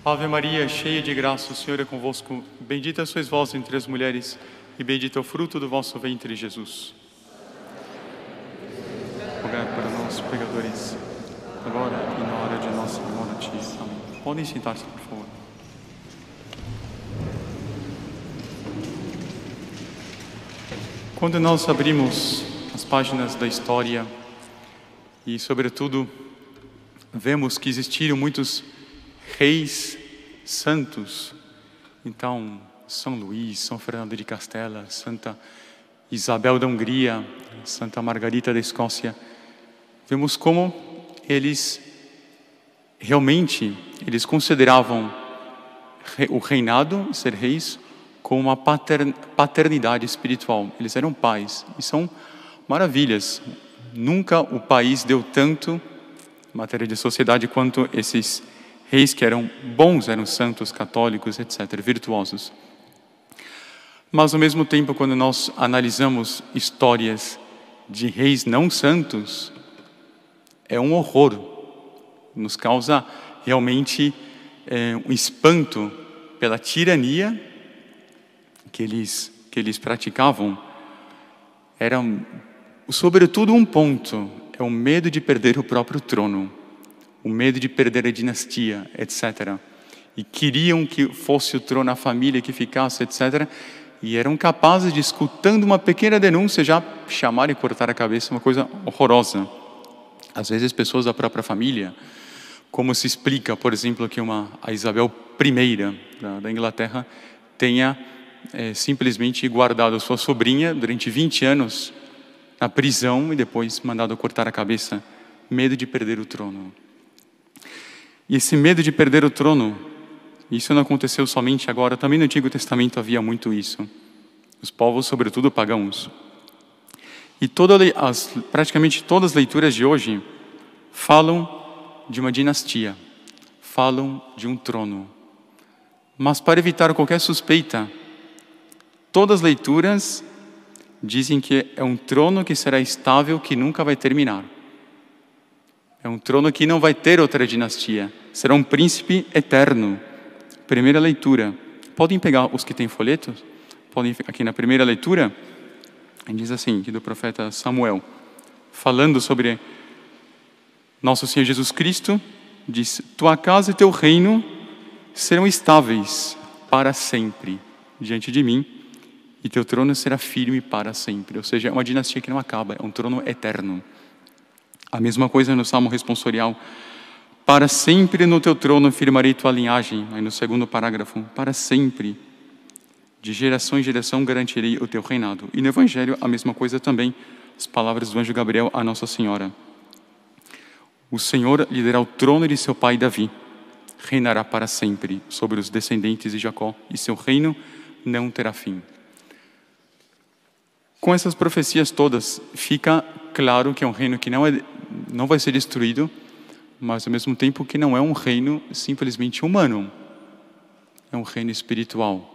Ave Maria, cheia de graça, o Senhor é convosco. Bendita sois vós entre as mulheres, e bendito é o fruto do vosso ventre, Jesus. Rogai para nós, pecadores, agora e na hora de nossa morte. Amém. Podem sentar-se, por favor. Quando nós abrimos as páginas da história e, sobretudo, vemos que existiram muitos reis santos, então São Luís, São Fernando de Castela, Santa Isabel da Hungria, Santa Margarita da Escócia, vemos como eles realmente consideravam o reinado, ser reis, como uma paternidade espiritual. Eles eram pais, e são maravilhas. Nunca o país deu tanto em matéria de sociedade quanto esses reis que eram bons, eram santos, católicos, etc., virtuosos. Mas, ao mesmo tempo, quando nós analisamos histórias de reis não santos, é um horror. Nos causa realmente um espanto pela tirania que eles praticavam. Era, sobretudo, um ponto: é o medo de perder o próprio trono, o medo de perder a dinastia, etc. E queriam que fosse o trono a família que ficasse, etc. E eram capazes de, escutando uma pequena denúncia, já chamar e cortar a cabeça, uma coisa horrorosa. Às vezes, pessoas da própria família, como se explica, por exemplo, que a Isabel I da Inglaterra tenha simplesmente guardado a sua sobrinha durante 20 anos na prisão e depois mandado cortar a cabeça, medo de perder o trono. E esse medo de perder o trono, isso não aconteceu somente agora, também no Antigo Testamento havia muito isso. Os povos, sobretudo pagãos. E praticamente todas as leituras de hoje falam de uma dinastia, falam de um trono. Mas para evitar qualquer suspeita, todas as leituras dizem que é um trono que será estável, que nunca vai terminar. É um trono que não vai ter outra dinastia. Será um príncipe eterno. Primeira leitura. Podem pegar os que têm folhetos? Podem, aqui na primeira leitura, diz assim, aqui do profeta Samuel, falando sobre nosso Senhor Jesus Cristo, diz: tua casa e teu reino serão estáveis para sempre diante de mim, e teu trono será firme para sempre. Ou seja, é uma dinastia que não acaba, é um trono eterno. A mesma coisa no Salmo responsorial: para sempre no teu trono firmarei tua linhagem. Aí no segundo parágrafo: para sempre, de geração em geração garantirei o teu reinado. E no Evangelho a mesma coisa também, as palavras do anjo Gabriel a Nossa Senhora: o Senhor lhe dará o trono de seu pai Davi, reinará para sempre sobre os descendentes de Jacó, e seu reino não terá fim. Com essas profecias todas, fica claro que é um reino que não vai ser destruído, mas ao mesmo tempo que não é um reino simplesmente humano. É um reino espiritual.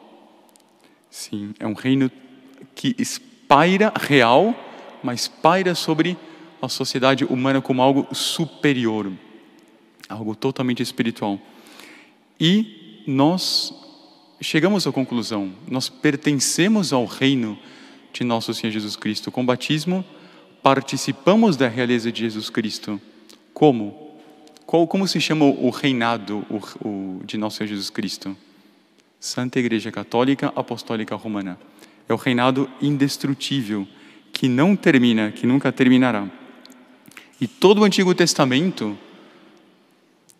Sim, é um reino que paira real, mas paira sobre a sociedade humana como algo superior, algo totalmente espiritual. E nós chegamos à conclusão: nós pertencemos ao reino de nosso Senhor Jesus Cristo. Com o batismo, participamos da realeza de Jesus Cristo. Como? Como se chama o reinado de nosso Senhor Jesus Cristo? Santa Igreja Católica Apostólica Romana. É o reinado indestrutível, que não termina, que nunca terminará. E todo o Antigo Testamento,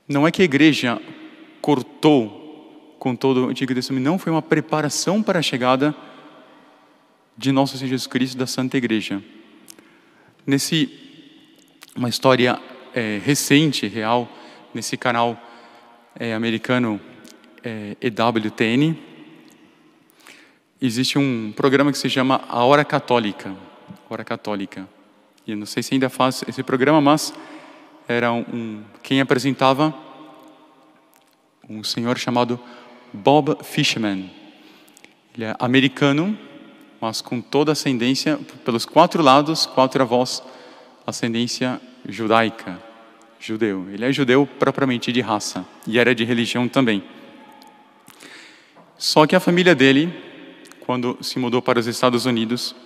não é que a Igreja cortou com todo o Antigo Testamento, não, foi uma preparação para a chegada de nosso Senhor Jesus Cristo, da Santa Igreja. Uma história recente, real, nesse canal americano EWTN, existe um programa que se chama A Hora Católica. Hora Católica. E eu não sei se ainda faz esse programa, mas era quem apresentava um senhor chamado Bob Fishman. Ele é americano, mas com toda a ascendência, pelos 4 lados, 4 avós, ascendência judaica, judeu. Ele é judeu propriamente de raça, e era de religião também, Só que a família dele, quando se mudou para os Estados Unidos,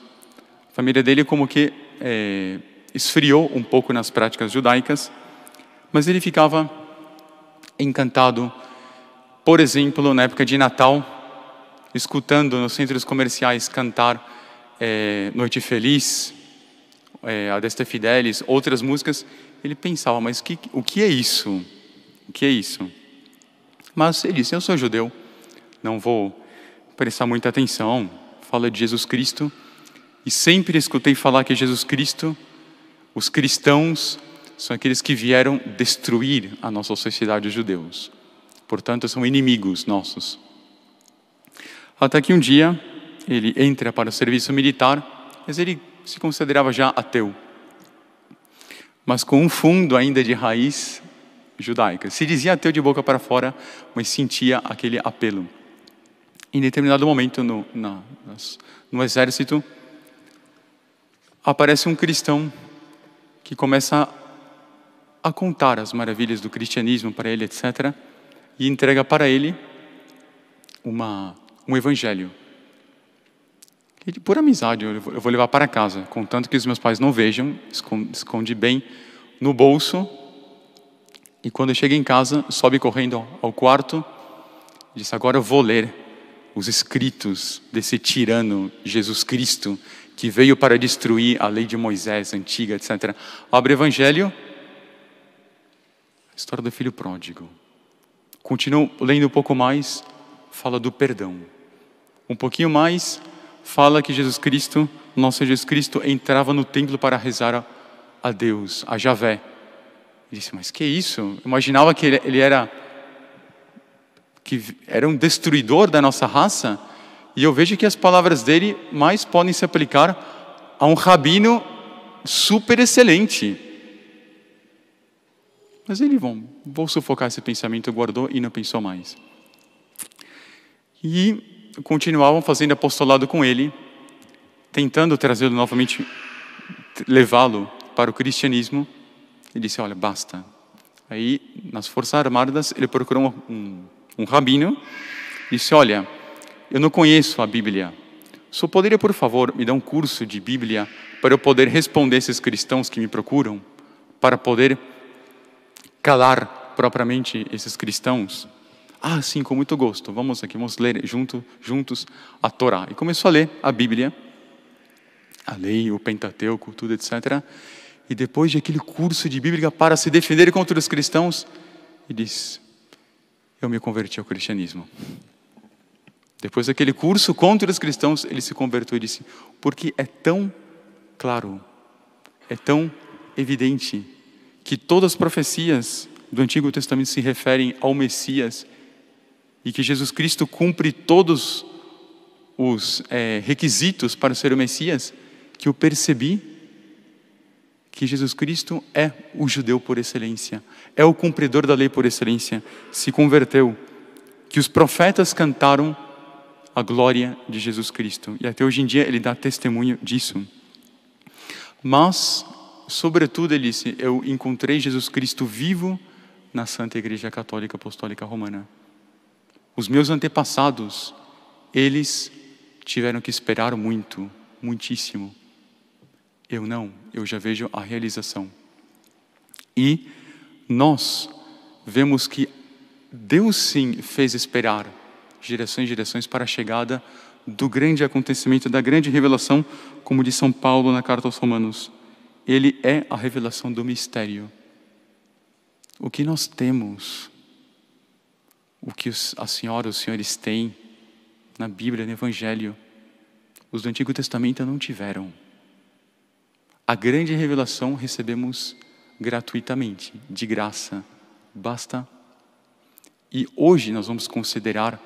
a família dele como que esfriou um pouco nas práticas judaicas, mas ele ficava encantado, por exemplo, na época de Natal, escutando nos centros comerciais cantar Noite Feliz, Adeste Fidelis, outras músicas. Ele pensava, mas o que é isso? O que é isso? Mas ele disse, eu sou judeu, não vou prestar muita atenção, fala de Jesus Cristo, e sempre escutei falar que Jesus Cristo, os cristãos, são aqueles que vieram destruir a nossa sociedade, os judeus. Portanto, são inimigos nossos. Até que um dia, ele entra para o serviço militar, mas ele se considerava já ateu. Mas com um fundo ainda de raiz judaica. Se dizia ateu de boca para fora, mas sentia aquele apelo. Em determinado momento, no exército, aparece um cristão que começa a contar as maravilhas do cristianismo para ele, etc., e entrega para ele um evangelho. E por amizade, eu vou levar para casa, contanto que os meus pais não vejam, esconde bem no bolso, e quando chega em casa, sobe correndo ao quarto, e diz, agora eu vou ler os escritos desse tirano Jesus Cristo, que veio para destruir a lei de Moisés antiga, etc. Abre o evangelho, a história do filho pródigo. Continua lendo um pouco mais, fala do perdão. Um pouquinho mais, fala que Jesus Cristo, nosso Jesus Cristo, entrava no templo para rezar a Deus, a Javé. Ele disse, mas que isso? Eu imaginava que ele era um destruidor da nossa raça, e eu vejo que as palavras dele mais podem se aplicar a um rabino super excelente. Mas ele, vou sufocar esse pensamento, guardou e não pensou mais. E continuavam fazendo apostolado com ele, tentando trazê-lo novamente, levá-lo para o cristianismo. Ele disse, olha, basta. Aí, nas Forças Armadas, ele procurou um rabino e disse, olha, eu não conheço a Bíblia. Só poderia, por favor, me dar um curso de Bíblia para eu poder responder esses cristãos que me procuram, para poder calar propriamente esses cristãos? Ah, sim, com muito gosto. Vamos ler juntos a Torá. E começou a ler a Bíblia, a lei, o Pentateuco, tudo, etc. E depois de aquele curso de Bíblia para se defender contra os cristãos, ele diz, eu me converti ao cristianismo. Depois daquele curso contra os cristãos, ele se converteu e disse, porque é tão claro, é tão evidente, que todas as profecias do Antigo Testamento se referem ao Messias, e que Jesus Cristo cumpre todos os requisitos para ser o Messias, que eu percebi que Jesus Cristo é o judeu por excelência, é o cumpridor da lei por excelência, se converteu, que os profetas cantaram a glória de Jesus Cristo, e até hoje em dia ele dá testemunho disso. Mas, sobretudo, ele disse, eu encontrei Jesus Cristo vivo na Santa Igreja Católica Apostólica Romana. Os meus antepassados, eles tiveram que esperar muito, muitíssimo. Eu não, eu já vejo a realização. E nós vemos que Deus sim fez esperar gerações e gerações para a chegada do grande acontecimento, da grande revelação, como diz São Paulo na carta aos Romanos. Ele é a revelação do mistério. O que nós temos, o que a senhora, os senhores têm na Bíblia, no Evangelho, os do Antigo Testamento não tiveram. A grande revelação recebemos gratuitamente, de graça, basta. E hoje nós vamos considerar,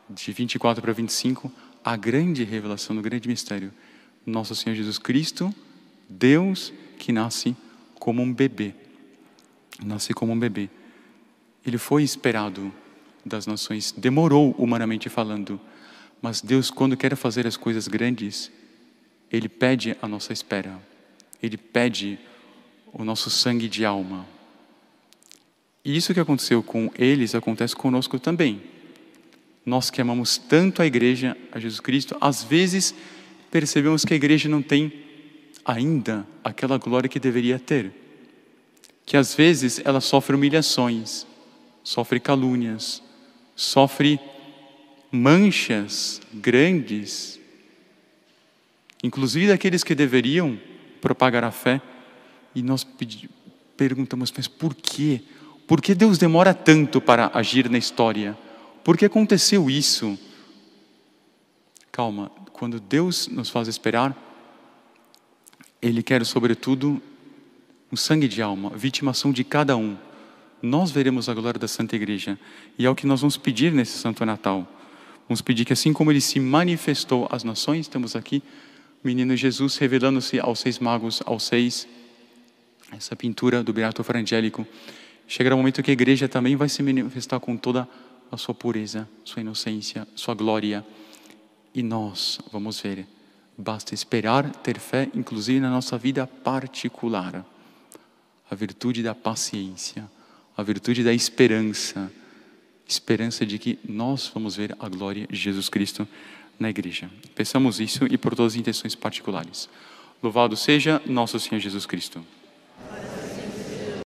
de 24 para 25, a grande revelação do grande mistério. Nosso Senhor Jesus Cristo, Deus que nasce como um bebê. Nasce como um bebê. Ele foi esperado das nações, demorou humanamente falando, mas Deus, quando quer fazer as coisas grandes, Ele pede a nossa espera. Ele pede o nosso sangue de alma. E isso que aconteceu com eles, acontece conosco também. Nós que amamos tanto a igreja, a Jesus Cristo, às vezes percebemos que a igreja não tem ainda aquela glória que deveria ter. Que às vezes ela sofre humilhações, sofre calúnias, sofre manchas grandes, inclusive daqueles que deveriam propagar a fé, e nós perguntamos, mas por quê? Por que Deus demora tanto para agir na história? Por que aconteceu isso? Calma, quando Deus nos faz esperar, Ele quer sobretudo um sangue de alma, vitimação de cada um. Nós veremos a glória da Santa Igreja, e é o que nós vamos pedir nesse Santo Natal. Vamos pedir que assim como Ele se manifestou às nações, temos aqui o menino Jesus revelando-se aos 6 magos, aos 6, essa pintura do Beato Frangélico. Chegará o momento que a igreja também vai se manifestar com toda a sua pureza, sua inocência, sua glória. E nós vamos ver, basta esperar, ter fé, inclusive na nossa vida particular. A virtude da paciência, a virtude da esperança. Esperança de que nós vamos ver a glória de Jesus Cristo na igreja. Peçamos isso e por todas as intenções particulares. Louvado seja nosso Senhor Jesus Cristo.